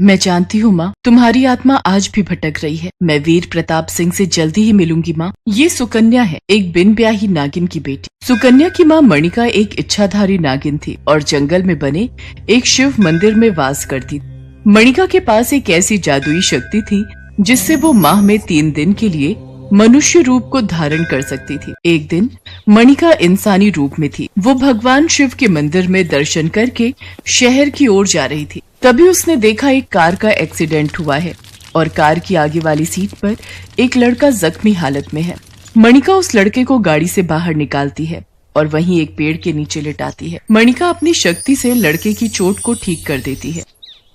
मैं जानती हूँ माँ, तुम्हारी आत्मा आज भी भटक रही है। मैं वीर प्रताप सिंह से जल्दी ही मिलूंगी माँ। ये सुकन्या है, एक बिन ब्याही नागिन की बेटी। सुकन्या की माँ मणिका एक इच्छाधारी नागिन थी और जंगल में बने एक शिव मंदिर में वास करती थी। मणिका के पास एक ऐसी जादुई शक्ति थी जिससे वो माह में 3 दिन के लिए मनुष्य रूप को धारण कर सकती थी। एक दिन मणिका इंसानी रूप में थी। वो भगवान शिव के मंदिर में दर्शन करके शहर की ओर जा रही थी। तभी उसने देखा एक कार का एक्सीडेंट हुआ है और कार की आगे वाली सीट पर एक लड़का जख्मी हालत में है। मणिका उस लड़के को गाड़ी से बाहर निकालती है और वहीं एक पेड़ के नीचे लिटाती है। मणिका अपनी शक्ति से लड़के की चोट को ठीक कर देती है।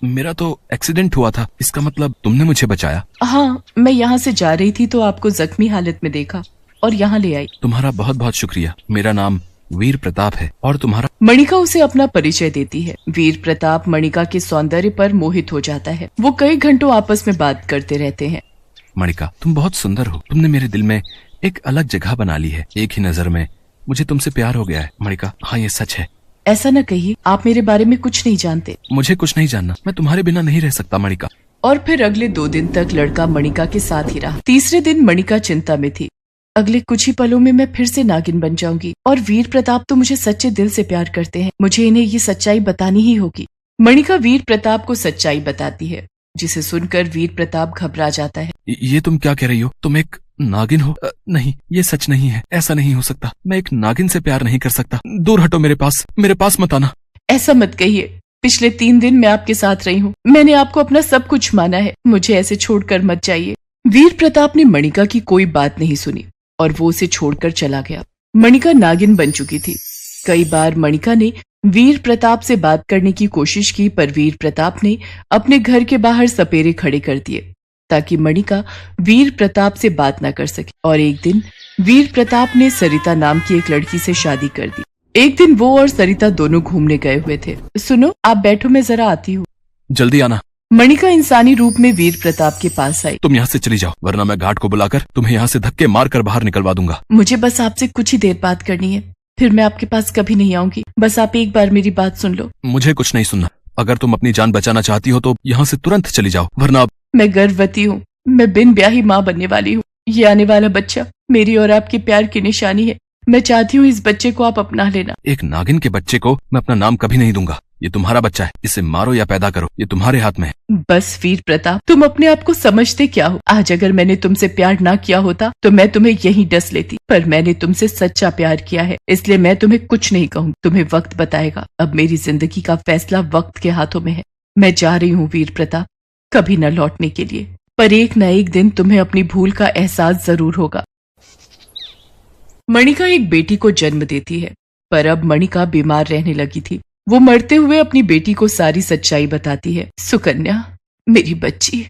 मेरा तो एक्सीडेंट हुआ था, इसका मतलब तुमने मुझे बचाया? हाँ, मैं यहाँ से जा रही थी तो आपको जख्मी हालत में देखा और यहाँ ले आई। तुम्हारा बहुत बहुत शुक्रिया। मेरा नाम वीर प्रताप है और तुम्हारा? मणिका उसे अपना परिचय देती है। वीर प्रताप मणिका के सौंदर्य पर मोहित हो जाता है। वो कई घंटों आपस में बात करते रहते हैं। मणिका, तुम बहुत सुंदर हो। तुमने मेरे दिल में एक अलग जगह बना ली है। एक ही नजर में मुझे तुमसे प्यार हो गया है। मणिका, हाँ ये सच है। ऐसा न कहिए, आप मेरे बारे में कुछ नहीं जानते। मुझे कुछ नहीं जानना, मैं तुम्हारे बिना नहीं रह सकता मणिका। और फिर अगले 2 दिन तक लड़का मणिका के साथ ही रहा। तीसरे दिन मणिका चिंता में थी। अगले कुछ ही पलों में मैं फिर से नागिन बन जाऊंगी और वीर प्रताप तो मुझे सच्चे दिल से प्यार करते हैं। मुझे इन्हें ये सच्चाई बतानी ही होगी। मणिका वीर प्रताप को सच्चाई बताती है, जिसे सुनकर वीर प्रताप घबरा जाता है। ये तुम क्या कह रही हो? तुम एक नागिन हो? नहीं, ये सच नहीं है। ऐसा नहीं हो सकता। मैं एक नागिन से प्यार नहीं कर सकता। दूर हटो, मेरे पास मत आना। ऐसा मत कहिए। पिछले 3 दिन मैं आपके साथ रही हूँ। मैंने आपको अपना सब कुछ माना है। मुझे ऐसे छोड़कर मत जाइए। वीर प्रताप ने मणिका की कोई बात नहीं सुनी और वो उसे छोड़कर चला गया। मणिका नागिन बन चुकी थी। कई बार मणिका ने वीर प्रताप से बात करने की कोशिश की, पर वीर प्रताप ने अपने घर के बाहर सपेरे खड़े कर दिए ताकि मणिका वीर प्रताप से बात न कर सके। और एक दिन वीर प्रताप ने सरिता नाम की एक लड़की से शादी कर दी। एक दिन वो और सरिता दोनों घूमने गए हुए थे। सुनो, आप बैठो, मैं जरा आती हूँ। जल्दी आना। मणिका इंसानी रूप में वीर प्रताप के पास आई। तुम यहाँ से चली जाओ, वरना मैं घाट को बुलाकर तुम्हें यहाँ से धक्के मारकर बाहर निकलवा दूंगा। मुझे बस आपसे कुछ ही देर बात करनी है, फिर मैं आपके पास कभी नहीं आऊंगी। बस आप एक बार मेरी बात सुन लो। मुझे कुछ नहीं सुनना। अगर तुम अपनी जान बचाना चाहती हो तो यहाँ से तुरंत चली जाओ, वरना। मैं गर्भवती हूँ। मैं बिन ब्याही माँ बनने वाली हूँ। ये आने वाला बच्चा मेरी और आपके प्यार की निशानी है। मैं चाहती हूँ इस बच्चे को आप अपना लेना। एक नागिन के बच्चे को मैं अपना नाम कभी नहीं दूंगा। ये तुम्हारा बच्चा है, इसे मारो या पैदा करो, ये तुम्हारे हाथ में है। बस वीर प्रताप, तुम अपने आप को समझते क्या हो? आज अगर मैंने तुमसे प्यार ना किया होता तो मैं तुम्हें यहीं डस लेती, पर मैंने तुमसे सच्चा प्यार किया है, इसलिए मैं तुम्हें कुछ नहीं कहूँ। तुम्हें वक्त बताएगा। अब मेरी जिंदगी का फैसला वक्त के हाथों में है। मैं जा रही हूँ वीर प्रताप, कभी न लौटने के लिए, पर एक न एक दिन तुम्हें अपनी भूल का एहसास जरूर होगा। मणिका एक बेटी को जन्म देती है, पर अब मणिका बीमार रहने लगी थी। वो मरते हुए अपनी बेटी को सारी सच्चाई बताती है। सुकन्या, मेरी बच्ची,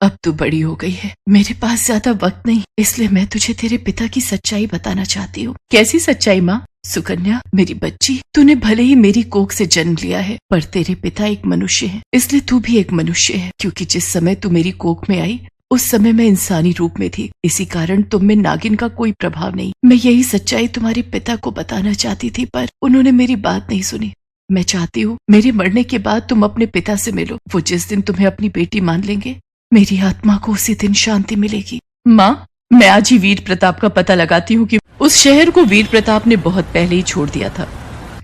अब तू बड़ी हो गई है। मेरे पास ज्यादा वक्त नहीं, इसलिए मैं तुझे तेरे पिता की सच्चाई बताना चाहती हूँ। कैसी सच्चाई माँ? सुकन्या, मेरी बच्ची, तूने भले ही मेरी कोख से जन्म लिया है, पर तेरे पिता एक मनुष्य है, इसलिए तू भी एक मनुष्य है। क्योंकि जिस समय तू मेरी कोख में आई उस समय मैं इंसानी रूप में थी, इसी कारण तुम में नागिन का कोई प्रभाव नहीं। मैं यही सच्चाई तुम्हारे पिता को बताना चाहती थी, पर उन्होंने मेरी बात नहीं सुनी। मैं चाहती हूँ मेरे मरने के बाद तुम अपने पिता से मिलो। वो जिस दिन तुम्हें अपनी बेटी मान लेंगे, मेरी आत्मा को उसी दिन शांति मिलेगी। माँ, मैं आज ही वीर प्रताप का पता लगाती हूँ कि उस शहर को वीर प्रताप ने बहुत पहले ही छोड़ दिया था।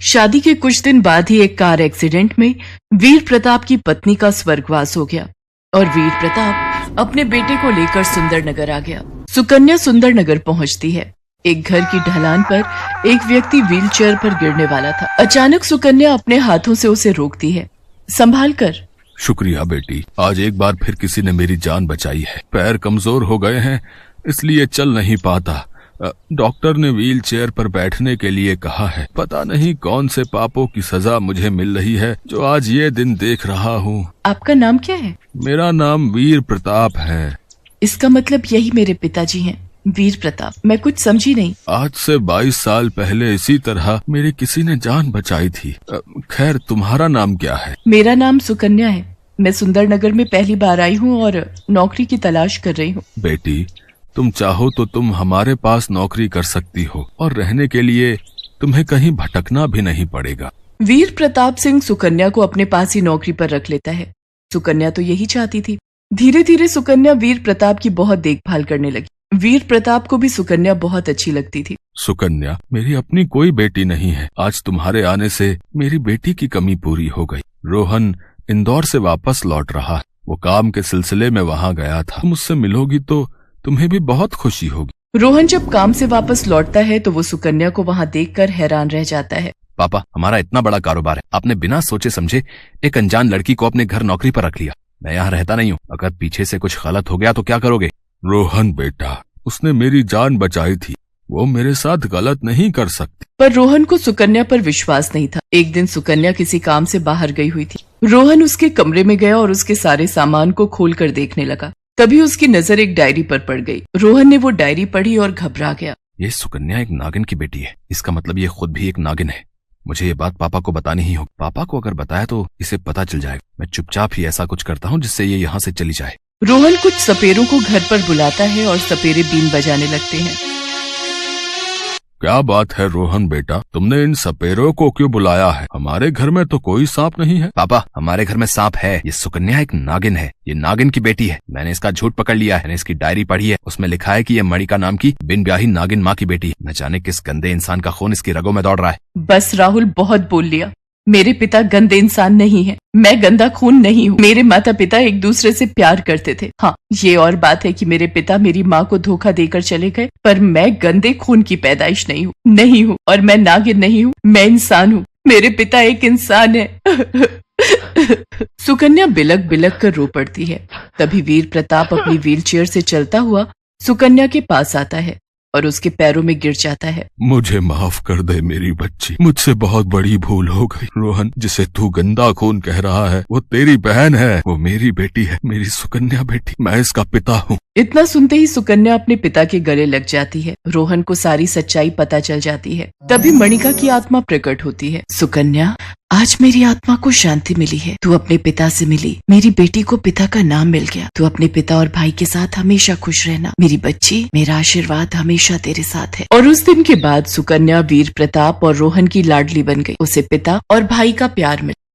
शादी के कुछ दिन बाद ही एक कार एक्सीडेंट में वीर प्रताप की पत्नी का स्वर्गवास हो गया और वीर प्रताप अपने बेटे को लेकर सुंदरनगर आ गया। सुकन्या सुंदरनगर पहुंचती है। एक घर की ढलान पर एक व्यक्ति व्हीलचेयर पर गिरने वाला था। अचानक सुकन्या अपने हाथों से उसे रोकती है। संभाल कर। शुक्रिया बेटी, आज एक बार फिर किसी ने मेरी जान बचाई है। पैर कमजोर हो गए हैं, इसलिए चल नहीं पाता। डॉक्टर ने व्हील चेयर पर बैठने के लिए कहा है। पता नहीं कौन से पापों की सजा मुझे मिल रही है जो आज ये दिन देख रहा हूँ। आपका नाम क्या है? मेरा नाम वीर प्रताप है। इसका मतलब यही मेरे पिताजी हैं, वीर प्रताप। मैं कुछ समझी नहीं। आज से 22 साल पहले इसी तरह मेरी किसी ने जान बचाई थी। खैर, तुम्हारा नाम क्या है? मेरा नाम सुकन्या है। मैं सुंदरनगर में पहली बार आई हूँ और नौकरी की तलाश कर रही हूँ। बेटी, तुम चाहो तो तुम हमारे पास नौकरी कर सकती हो और रहने के लिए तुम्हें कहीं भटकना भी नहीं पड़ेगा। वीर प्रताप सिंह सुकन्या को अपने पास ही नौकरी पर रख लेता है। सुकन्या तो यही चाहती थी। धीरे धीरे सुकन्या वीर प्रताप की बहुत देखभाल करने लगी। वीर प्रताप को भी सुकन्या बहुत अच्छी लगती थी। सुकन्या, मेरी अपनी कोई बेटी नहीं है। आज तुम्हारे आने से मेरी बेटी की कमी पूरी हो गई। रोहन इंदौर से वापस लौट रहा है। वो काम के सिलसिले में वहाँ गया था। मुझसे मिलोगी तो तुम्हें भी बहुत खुशी होगी। रोहन जब काम से वापस लौटता है तो वो सुकन्या को वहाँ देखकर हैरान रह जाता है। पापा, हमारा इतना बड़ा कारोबार है, आपने बिना सोचे समझे एक अनजान लड़की को अपने घर नौकरी पर रख लिया। मैं यहाँ रहता नहीं हूँ, अगर पीछे से कुछ गलत हो गया तो क्या करोगे? रोहन बेटा, उसने मेरी जान बचाई थी, वो मेरे साथ गलत नहीं कर सकती। पर रोहन को सुकन्या पर विश्वास नहीं था। एक दिन सुकन्या किसी काम से बाहर गई हुई थी। रोहन उसके कमरे में गया और उसके सारे सामान को खोलकर देखने लगा। तभी उसकी नजर एक डायरी पर पड़ गई। रोहन ने वो डायरी पढ़ी और घबरा गया। ये सुकन्या एक नागिन की बेटी है, इसका मतलब ये खुद भी एक नागिन है। मुझे ये बात पापा को बतानी ही होगी। पापा को अगर बताया तो इसे पता चल जाएगा। मैं चुपचाप ही ऐसा कुछ करता हूँ जिससे ये यहाँ से चली जाए। रोहन कुछ सपेरों को घर पर बुलाता है और सपेरे बीन बजाने लगते हैं। क्या बात है रोहन बेटा, तुमने इन सपेरों को क्यों बुलाया है? हमारे घर में तो कोई सांप नहीं है। पापा, हमारे घर में सांप है। ये सुकन्या एक नागिन है, ये नागिन की बेटी है। मैंने इसका झूठ पकड़ लिया है। मैंने इसकी डायरी पढ़ी है, उसमें लिखा है कि ये मणिका नाम की बिन ब्याही नागिन माँ की बेटी है। न जाने किस गंदे इंसान का खून इसकी रगों में दौड़ रहा है। बस राहुल, बहुत बोल लिया। मेरे पिता गंदे इंसान नहीं है, मैं गंदा खून नहीं हूँ। मेरे माता पिता एक दूसरे से प्यार करते थे। हाँ, ये और बात है कि मेरे पिता मेरी माँ को धोखा देकर चले गए, पर मैं गंदे खून की पैदाइश नहीं हूँ और मैं नागिन नहीं हूँ, मैं इंसान हूँ। मेरे पिता एक इंसान है। सुकन्या बिलक बिलक कर रो पड़ती है। तभी वीर प्रताप अपनी व्हीलचेयर से चलता हुआ सुकन्या के पास आता है और उसके पैरों में गिर जाता है। मुझे माफ कर दे मेरी बच्ची, मुझसे बहुत बड़ी भूल हो गई। रोहन, जिसे तू गंदा खून कह रहा है वो तेरी बहन है, वो मेरी बेटी है, मेरी सुकन्या बेटी। मैं इसका पिता हूँ। इतना सुनते ही सुकन्या अपने पिता के गले लग जाती है। रोहन को सारी सच्चाई पता चल जाती है। तभी मणिका की आत्मा प्रकट होती है। सुकन्या, आज मेरी आत्मा को शांति मिली है। तू अपने पिता से मिली, मेरी बेटी को पिता का नाम मिल गया। तू अपने पिता और भाई के साथ हमेशा खुश रहना मेरी बच्ची, मेरा आशीर्वाद हमेशा तेरे साथ है। और उस दिन के बाद सुकन्या वीर प्रताप और रोहन की लाडली बन गई। उसे पिता और भाई का प्यार मिला।